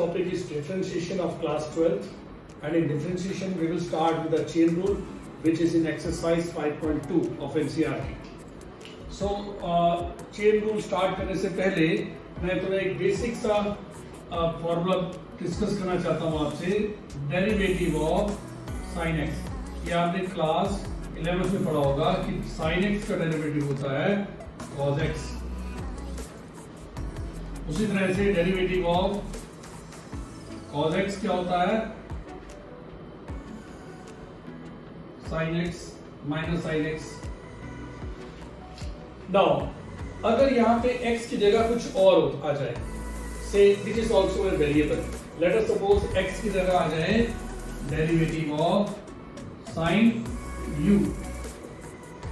topic is differentiation of class 12th, and in differentiation we will start with the chain rule, which is in exercise 5.2 of NCERT. So chain rule start करने से पहले मैं तुम्हें एक basic सा formula discuss करना चाहता हूँ आपसे, डेरिवेटिव ऑफ साइन एक्स। ये आपने क्लास 11 में पढ़ा होगा कि साइन एक्स का डेरिवेटिव होता है कॉस एक्स। उसी तरह से डेरिवेटिव ऑफ कॉस एक्स क्या होता है, sine x minus sine x. Now अगर यहाँ पे x की जगह कुछ और आ जाए, से this is also a variable, late us suppose x की जगह आ जाए derivative of sine u,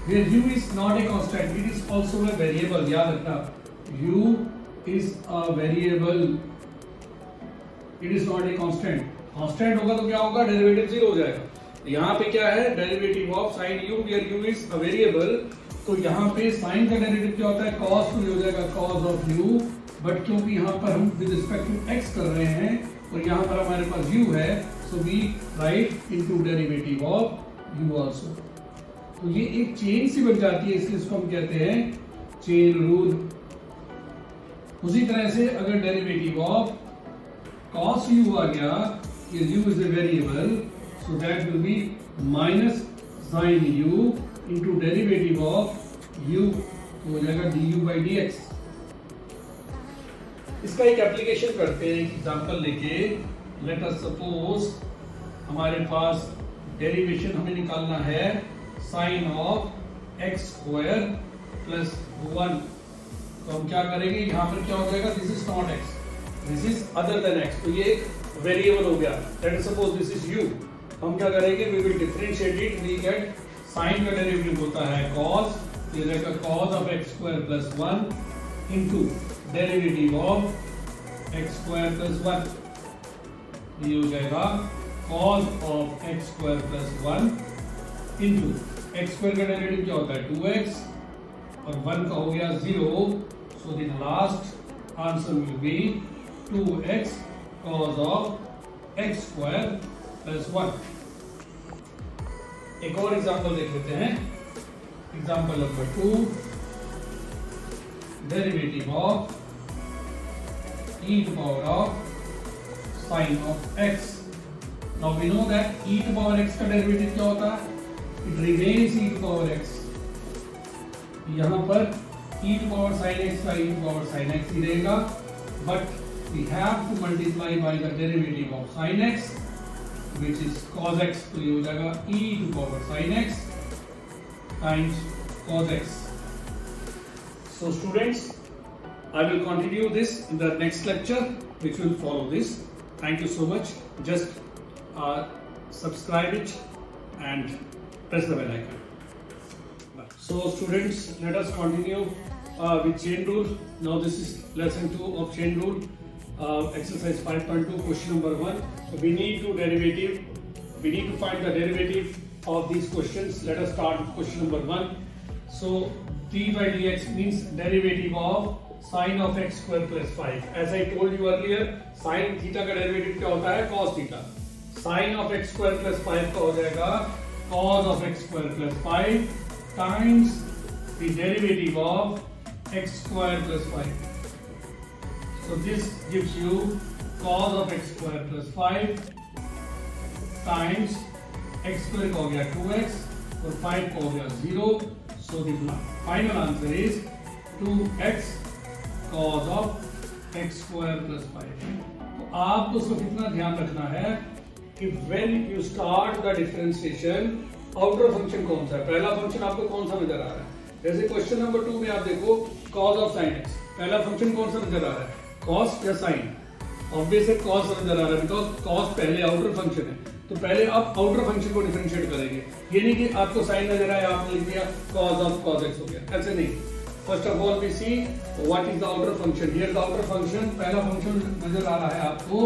where u is not a constant, it is also a variable। याद रखना, u is a variable, it is not a constant। constant होगा तो क्या होगा, derivative zero हो जाएगा। यहाँ पे क्या है, derivative of sine u where u is a variable, तो यहाँ पे साइन का डेरिवेटिव क्या होता है, cos तो हो जाएगा cos ऑफ u, बट क्योंकि यहाँ पर हम विद रिस्पेक्ट टू x कर रहे हैं और यहाँ पर हमारे पास u है, so we write into derivative of u also. तो ये एक चेन सी बन जाती है, इसलिए इसको हम कहते हैं चेन रूल। उसी तरह से अगर डेरिवेटिव ऑफ cos u आ गया, ये u is a variable, so that will be minus sine u into derivative of u, तो हो जाएगा du बाई dx। इसका एक एप्लीकेशन करते हैं, एक एग्जांपल लेके। लेट अस सपोज हमारे पास डेरिवेशन हमें निकालना है sine of x square plus 1। तो हम क्या करेंगे, यहाँ पर क्या हो जाएगा, this is not x, this is other than x, तो ये एक वेरिएबल हो गया। Let us suppose this is u, हम क्या करेंगे, we will differentiate it, we get sine का डेरिवेटिव होता है cos, ये रहेगा cos of x square plus 1 into derivative of x square plus 1, ये हो जाएगा cos of x square plus 1 into x square का डेरिवेटिव क्या होता है 2x और 1 का हो गया 0, so the last answer will be 2x cos of x square plus 1। एक और एग्जांपल देख लेते हैं, example number 2, derivative of e to power of sin of x। Now we know that e to power x का derivative क्या होता है, it remains e to power x। यहाँ पर e to power sin x का e to power sin x ही रहेगा, but we have to multiply by the derivative of sin x, which is cos x, तो ये हो जाएगा e to power sin x times cos x। So students, I will continue this in the next lecture, which will follow this. Thank you so much. Just subscribe it and press the bell icon. Bye. So students, let us continue with chain rule. Now this is lesson 2 of chain rule. Exercise 5.2, question number 1. So we need to find the derivative of these questions. Let us start with question number 1. So d by dx means derivative of sin of x square plus 5. As I told you earlier, sin theta का derivative क्या होता है, cos theta। sin of x square plus 5 का हो जाएगा cos of x square plus 5 times the derivative of x square plus 5। So this gives you cos of x square plus 5 times x square का हो गया 2x और 5 का हो गया 0। So the final answer is 2x cos of x square plus 5। तो आपको उसको कितना ध्यान रखना है कि when you start the differentiation, outer function कौन सा है, पहला फंक्शन आपको कौन सा नजर आ रहा है। जैसे क्वेश्चन नंबर 2 में आप देखो cos of sin x, पहला फंक्शन कौन सा नजर आ रहा है, cos या sin। ऑब्वियस है cos नजर आ रहा है, बिकॉज cos पहले आउटर फंक्शन है, तो पहले आप आउटर फंक्शन को डिफरेंशिएट करेंगे। ये नहीं कि आपको साइन नजर आया, आपने लिख दिया cos of cos x हो गया, ऐसे नहीं। First of all we see what is the outer function. Here the outer function, पहला फंक्शन नजर आ रहा है आपको,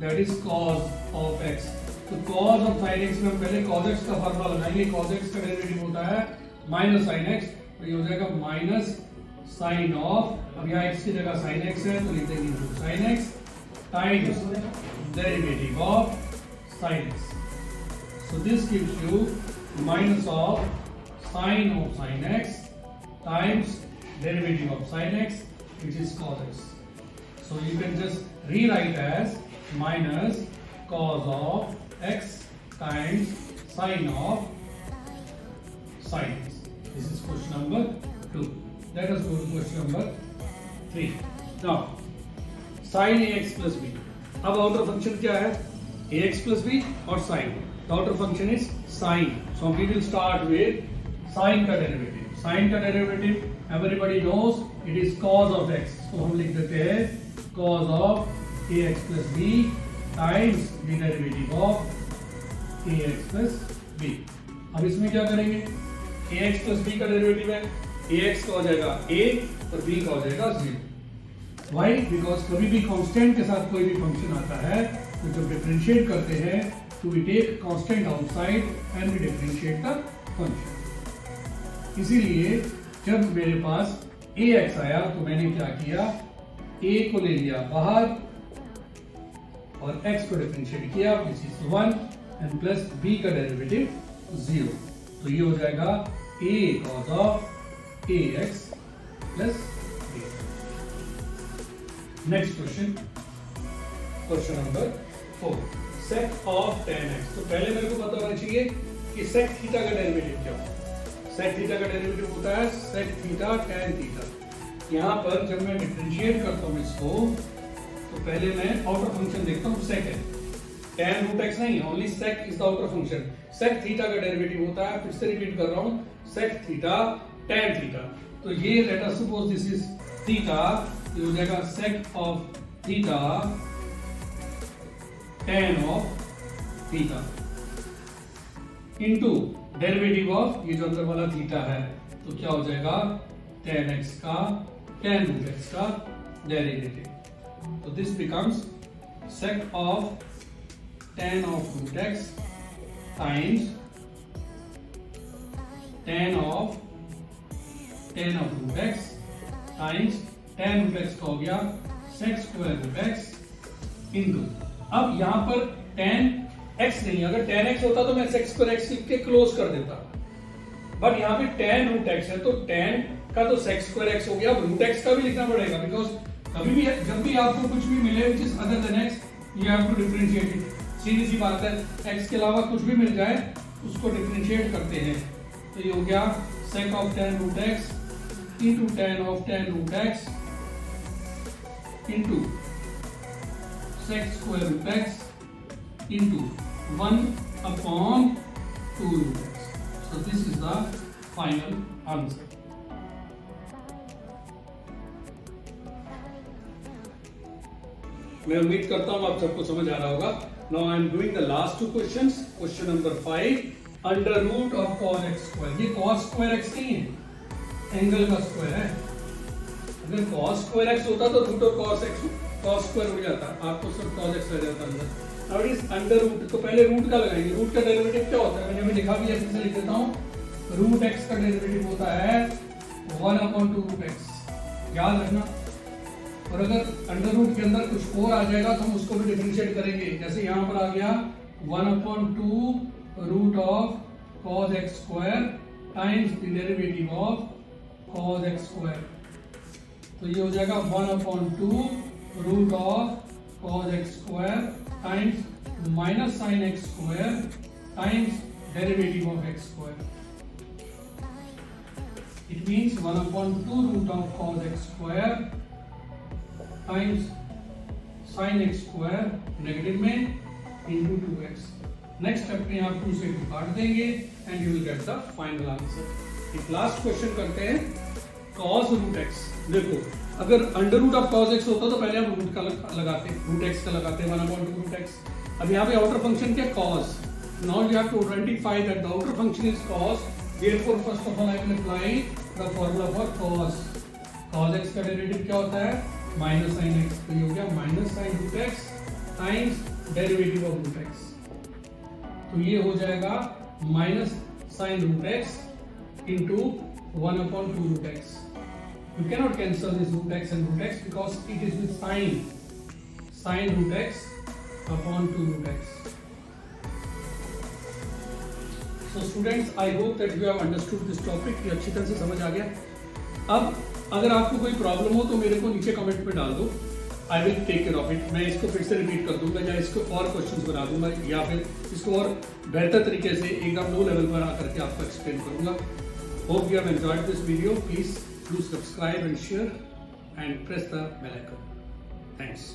that is cos of x। तो cos of sin x में हम पहले cos x का फॉर्मूला लगाएंगे। cos x का डेरिवेटिव होता है माइनस sin x, तो ये हो जाएगा माइनस साइन ऑफ, अब यहाँ x की जगह sin x है तो लिख देंगे sin x times derivative of sin x. So this gives you minus of sin x times derivative of sin x, which is cos x. So you can just rewrite as minus cos of x times sin of sin x. This is question number 2. Let us go to question number 3. Now sin ax plus b. अब outer function क्या है? ax plus b और sin. The outer function is sin. So we will start with sin का derivative. Sin का derivative everybody knows it is cos of x. So हम लिख देते हैं cos of ax plus b times the derivative of ax plus b. अब इसमें क्या करेंगे? ax plus b का derivative है. ax का हो जाएगा a और b का हो जाएगा 0. Why? Because कभी भी कांस्टेंट के साथ कोई भी फंक्शन आता है तो जब डिफरेंशिएट करते हैं तो we take constant outside and we differentiate the function. इसीलिए जब मेरे पास ax आया तो मैंने क्या किया? a को ले लिया बाहर और x को डिफरेंशिएट किया, which is 1 and plus b का डेरिवेटिव 0. तो ये हो जाएगा a cos of ax plus b. Next question, question number 4. sec of tan x. तो पहले मेरे को पता होना चाहिए कि sec थीटा का डेरिवेटिव क्या होता है. sec थीटा का डेरिवेटिव होता है sec थीटा tan थीटा. यहाँ पर जब मैं डिफरेंशिएट करता हूँ इसको तो पहले मैं आउटर फंक्शन देखता हूँ sec है. tan रूट x नहीं, only sec is the outer function. sec theta का डेरिवेटिव होता है, फिर से रिपीट कर रहा हूँ, sec थीटा tan थीटा. तो ये late us suppose this is theta, ये हो जाएगा sec of theta tan of theta into derivative of ये जो अंदर वाला थीटा है तो क्या हो जाएगा tan x का tan रूट x का डेरिवेटिव. तो this becomes sec of tan of root x times tan of root x times tan root x का हो गया sec square root x into. अब यहां पर tan x नहीं, अगर tan x होता तो मैं sec स्क्वायर x लिख के क्लोज कर देता, बट यहां पे tan रूट x है तो tan का तो sec स्क्वायर x हो गया. अब रूट x का भी लिखना पड़ेगा बिकॉज कभी भी जब भी आपको कुछ भी मिले which is other than x you have to differentiate it. सीधी सी बात है, x के अलावा कुछ भी मिल जाए उसको डिफरेंशिएट करते हैं. तो ये हो गया sec of tan root x into tan of tan root x into sec square root x into 1 upon 2 root x. So this is the final answer. मैं उम्मीद करता हूं आप सबको समझ आ रहा होगा. Now I am doing the last two questions. Question number 5. Under root of cos x square. ये cos square x नहीं है, एंगल का स्क्वायर है. अगर cos स्क्वायर x होता तो रूट ऑफ cos स्क्वायर हो जाता, आपको सिर्फ cos x रह जाता अंदर. अब इस अंडर रूट तो पहले रूट का लगाएंगे. रूट का डेरिवेटिव क्या होता है मैंने अभी लिखा भी है, ऐसे लिख देता हूँ. रूट x का डेरिवेटिव होता है 1/2 रूट x. याद रखना. और अगर अंडर रूट के अंदर कुछ और आ जाएगा तो हम उसको भी डिफरेंशिएट करेंगे. जैसे यहाँ पर आ गया 1/2 root of cos x square times the derivative of cos x square. तो ये हो जाएगा 1/2 root of cos x square times minus sin x square times derivative of x square. It means 1/2 root of cos x square times sin x square negative में into 2x. Next step में आप 2 से 2 काट देंगे and you will get the final answer. एक last question करते हैं cos root x. देखो अगर under root of cos x होता तो पहले आप रूट का लगाते, रूट x का लगाते 1/2 रूट x. अब यहाँ पे आउटर फंक्शन क्या cos. Now you have to identify that the outer function is cos. Therefore first of all I will apply the formula for cos. cos x का derivative क्या होता है माइनस sin x. तो ये हो गया minus sin root x times derivative of root x. तो ये हो जाएगा minus sin root x into 1/2 root x. You cannot cancel this root x and root x because it is with sign. sin root x upon 2 root x. So students, I hope that you have understood this topic. ये अच्छी तरह से समझ आ गया। अब अगर आपको कोई प्रॉब्लम हो तो मेरे को नीचे कमेंट में डाल दो, I will take care of it. मैं इसको फिर से रिपीट कर दूंगा या इसको और क्वेश्चंस बना दूंगा या फिर इसको और बेहतर तरीके से एकदम लो लेवल पर आकर के आपको एक्सप्लेन करूंगा। Hope you have enjoyed this video. Please do subscribe and share and press the bell icon. Thanks.